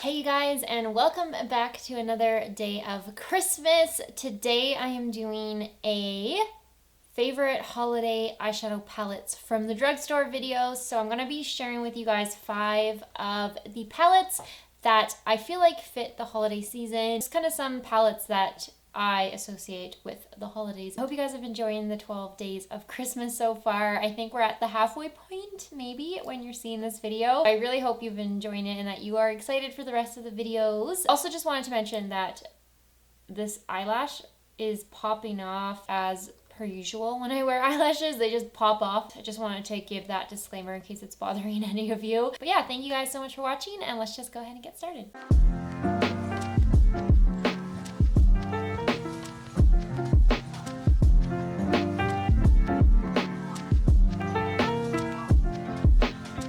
Hey you guys, and welcome back to another day of Christmas. Today I am doing a favorite holiday eyeshadow palettes from the drugstore video. So I'm going to be sharing with you guys 5 of the palettes that I feel like fit the holiday season. Just kind of some palettes that I associate with the holidays. I hope you guys have been enjoying the 12 days of Christmas so far. I think we're at the halfway point, maybe, when you're seeing this video. I really hope you've been enjoying it and that you are excited for the rest of the videos. Also, just wanted to mention that this eyelash is popping off as per usual. When I wear eyelashes, they just pop off. I just wanted to give that disclaimer in case it's bothering any of you. But yeah, thank you guys so much for watching, and let's just go ahead and get started.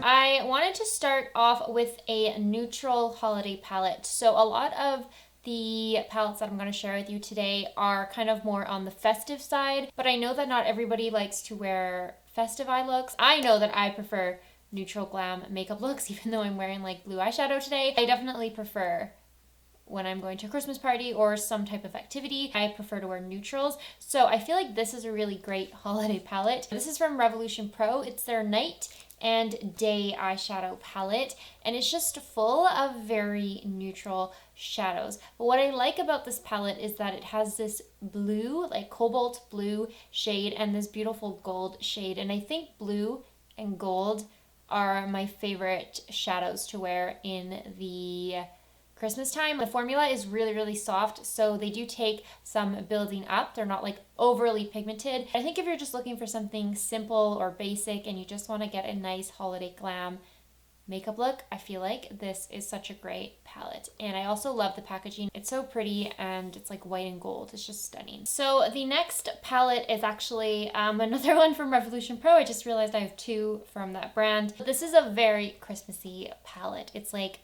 I wanted to start off with a neutral holiday palette. So a lot of the palettes that I'm going to share with you today are kind of more on the festive side, but I know that not everybody likes to wear festive eye looks. I know that I prefer neutral glam makeup looks, even though I'm wearing like blue eyeshadow today. I definitely prefer when I'm going to a Christmas party or some type of activity, I prefer to wear neutrals. So I feel like this is a really great holiday palette. This is from Revolution Pro. It's their night and day eyeshadow palette, and it's just full of very neutral shadows. But what I like about this palette is that it has this blue, like cobalt blue shade, and this beautiful gold shade. And I think blue and gold are my favorite shadows to wear in the Christmas time. The formula is really soft, so they do take some building up. They're not like overly pigmented. I think if you're just looking for something simple or basic and you just want to get a nice holiday glam makeup look, I feel like this is such a great palette. And I also love the packaging. It's so pretty and it's like white and gold. It's just stunning. So the next palette is actually another one from Revolution Pro. I just realized I have 2 from that brand. This is a very Christmassy palette. It's like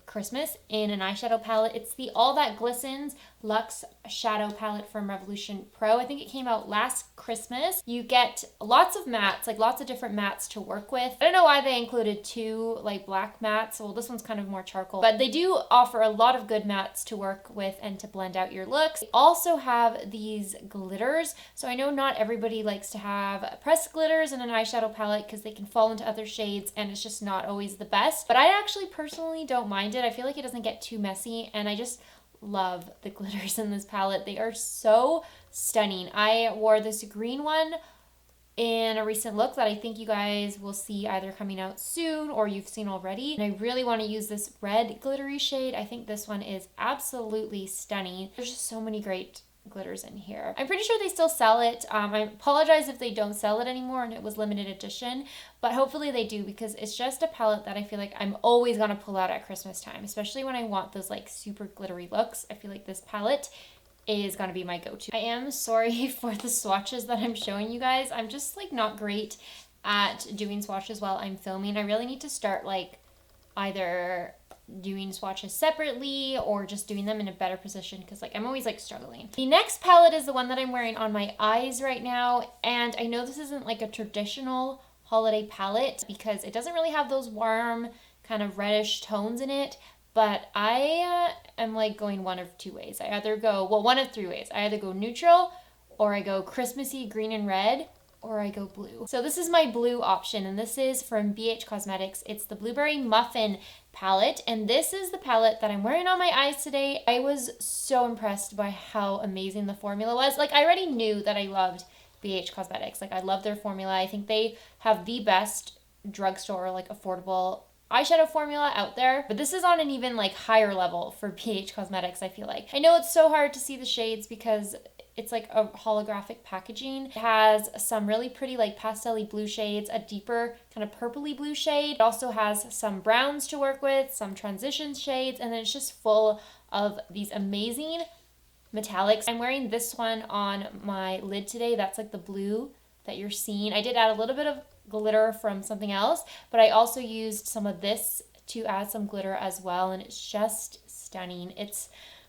Christmas in an eyeshadow palette. It's the All That Glistens Luxe shadow palette from Revolution Pro. I think it came out last Christmas. You get lots of mattes, like lots of different mattes to work with. I don't know why they included 2 like black mattes. Well, this one's kind of more charcoal, but they do offer a lot of good mattes to work with and to blend out your looks. They also have these glitters. So I know not everybody likes to have pressed glitters in an eyeshadow palette because they can fall into other shades and it's just not always the best. But I actually personally don't mind it. I feel like it doesn't get too messy, and I just love the glitters in this palette. They are so stunning. I wore this green one in a recent look that I think you guys will see either coming out soon or you've seen already. And I really want to use this red glittery shade. I think this one is absolutely stunning. There's just so many great glitters in here. I'm pretty sure they still sell it. I apologize if they don't sell it anymore and it was limited edition, but hopefully they do, because it's just a palette that I feel like I'm always gonna pull out at Christmas time, especially when I want those like super glittery looks. I feel like this palette is gonna be my go-to. I am sorry for the swatches that I'm showing you guys. I'm just like not great at doing swatches while I'm filming. I really need to start like either doing swatches separately or just doing them in a better position, because like I'm always like struggling. The next palette is the one that I'm wearing on my eyes right now, and I know this isn't like a traditional holiday palette because it doesn't really have those warm kind of reddish tones in it, but I am like going one of 2 ways. I either go, well, one of 3 ways. I either go neutral, or I go Christmassy green and red, or I go blue. So this is my blue option, and this is from BH Cosmetics. It's the Blueberry Muffin palette, and this is the palette that I'm wearing on my eyes today. I was so impressed by how amazing the formula was. Like, I already knew that I loved BH Cosmetics. Like, I love their formula. I think they have the best drugstore, like, affordable eyeshadow formula out there, but this is on an even like higher level for BH Cosmetics, I feel like. I know it's so hard to see the shades because it's like a holographic packaging. It has some really pretty like pastel-y blue shades, a deeper kind of purpley blue shade. It also has some browns to work with, some transition shades, and then it's just full of these amazing metallics. I'm wearing this one on my lid today. That's like the blue that you're seeing. I did add a little bit of glitter from something else, but I also used some of this to add some glitter as well, and it's just stunning.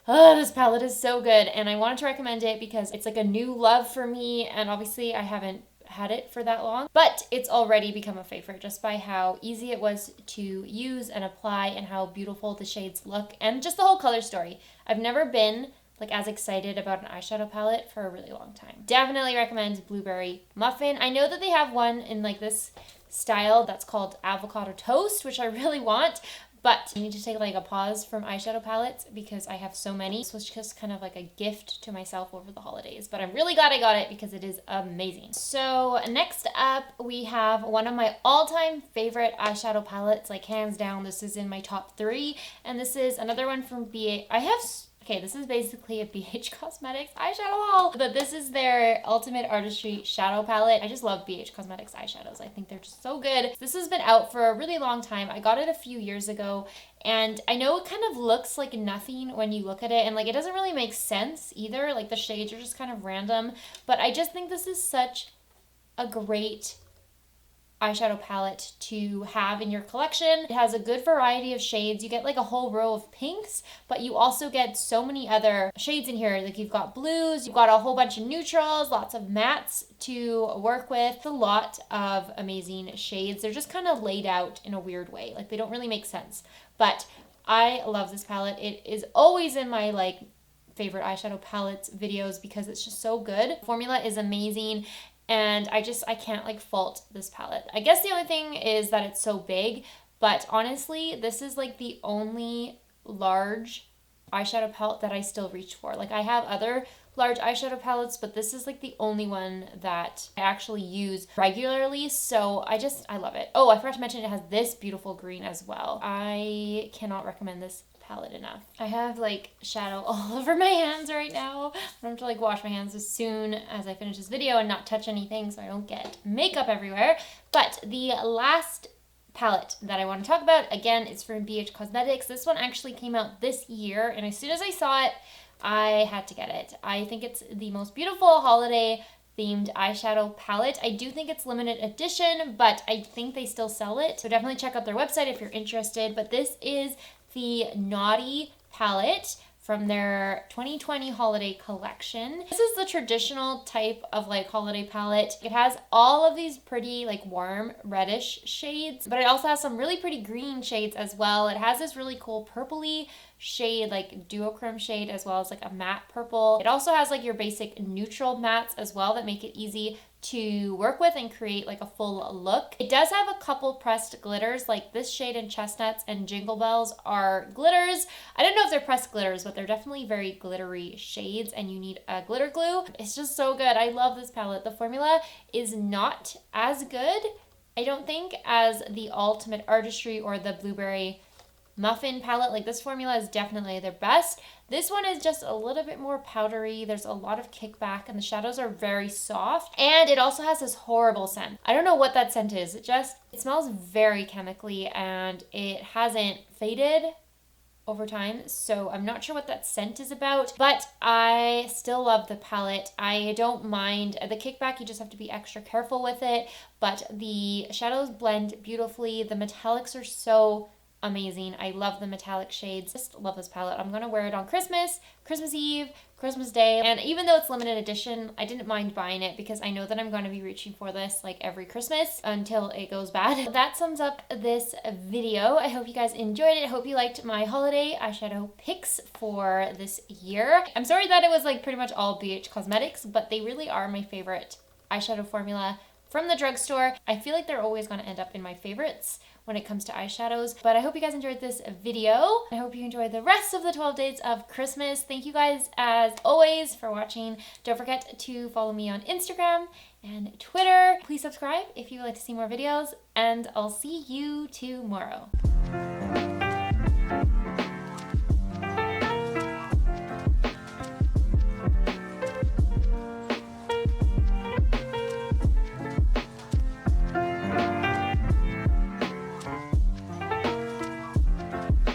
This palette is so good, and I wanted to recommend it because it's like a new love for me, and obviously I haven't had it for that long, but it's already become a favorite just by how easy it was to use and apply and how beautiful the shades look and just the whole color story. I've never been like as excited about an eyeshadow palette for a really long time. Definitely recommend Blueberry Muffin. I know that they have one in like this style that's called Avocado Toast, which I really want, but I need to take like a pause from eyeshadow palettes because I have so many. This was just kind of like a gift to myself over the holidays, but I'm really glad I got it because it is amazing. So next up, we have one of my all-time favorite eyeshadow palettes, like hands down. This is in my top 3, and this is another one from Okay, this is basically a BH Cosmetics eyeshadow haul, but this is their Ultimate Artistry Shadow Palette. I just love BH Cosmetics eyeshadows. I think they're just so good. This has been out for a really long time. I got it a few years ago, and I know it kind of looks like nothing when you look at it, and like it doesn't really make sense either. Like the shades are just kind of random, but I just think this is such a great eyeshadow palette to have in your collection. It has a good variety of shades. You get like a whole row of pinks, but you also get so many other shades in here. Like you've got blues, you've got a whole bunch of neutrals, lots of mattes to work with, a lot of amazing shades. They're just kind of laid out in a weird way. Like they don't really make sense, but I love this palette. It is always in my like favorite eyeshadow palettes videos because it's just so good. The formula is amazing. And I can't like fault this palette. I guess the only thing is that it's so big, but honestly, this is like the only large eyeshadow palette that I still reach for. Like I have other large eyeshadow palettes, but this is like the only one that I actually use regularly. So I love it. Oh, I forgot to mention it has this beautiful green as well. I cannot recommend this palette enough. I have like shadow all over my hands right now. I'm gonna have to like wash my hands as soon as I finish this video and not touch anything so I don't get makeup everywhere. But the last palette that I want to talk about, again, it's from BH Cosmetics. This one actually came out this year, and as soon as I saw it, I had to get it. I think it's the most beautiful holiday themed eyeshadow palette. I do think it's limited edition, but I think they still sell it. So definitely check out their website if you're interested. But this is the Naughty palette from their 2020 holiday collection. This is the traditional type of like holiday palette. It has all of these pretty like warm reddish shades, but it also has some really pretty green shades as well. It has this really cool purpley shade, like duochrome shade, as well as like a matte purple. It also has like your basic neutral mattes as well that make it easy to work with and create like a full look. It does have a couple pressed glitters, like this shade in Chestnuts and Jingle Bells are glitters. I don't know if they're pressed glitters, but they're definitely very glittery shades and you need a glitter glue. It's just so good. I love this palette. The formula is not as good, I don't think, as the Ultimate Artistry or the Blueberry Muffin palette. Like this formula is definitely their best. This one is just a little bit more powdery. There's a lot of kickback and the shadows are very soft. And it also has this horrible scent. I don't know what that scent is. It smells very chemically and it hasn't faded over time. So I'm not sure what that scent is about, but I still love the palette. I don't mind the kickback. You just have to be extra careful with it, but the shadows blend beautifully. The metallics are so amazing. I love the metallic shades. Just love this palette. I'm gonna wear it on Christmas, Christmas Eve, Christmas Day, and even though it's limited edition, I didn't mind buying it because I know that I'm going to be reaching for this like every Christmas until it goes bad. That sums up this video. I hope you guys enjoyed it. I hope you liked my holiday eyeshadow picks for this year. I'm sorry that it was like pretty much all BH Cosmetics, but they really are my favorite eyeshadow formula from the drugstore. I feel like they're always going to end up in my favorites when it comes to eyeshadows. But I hope you guys enjoyed this video. I hope you enjoyed the rest of the 12 days of Christmas. Thank you guys as always for watching. Don't forget to follow me on Instagram and Twitter. Please subscribe if you would like to see more videos, and I'll see you tomorrow.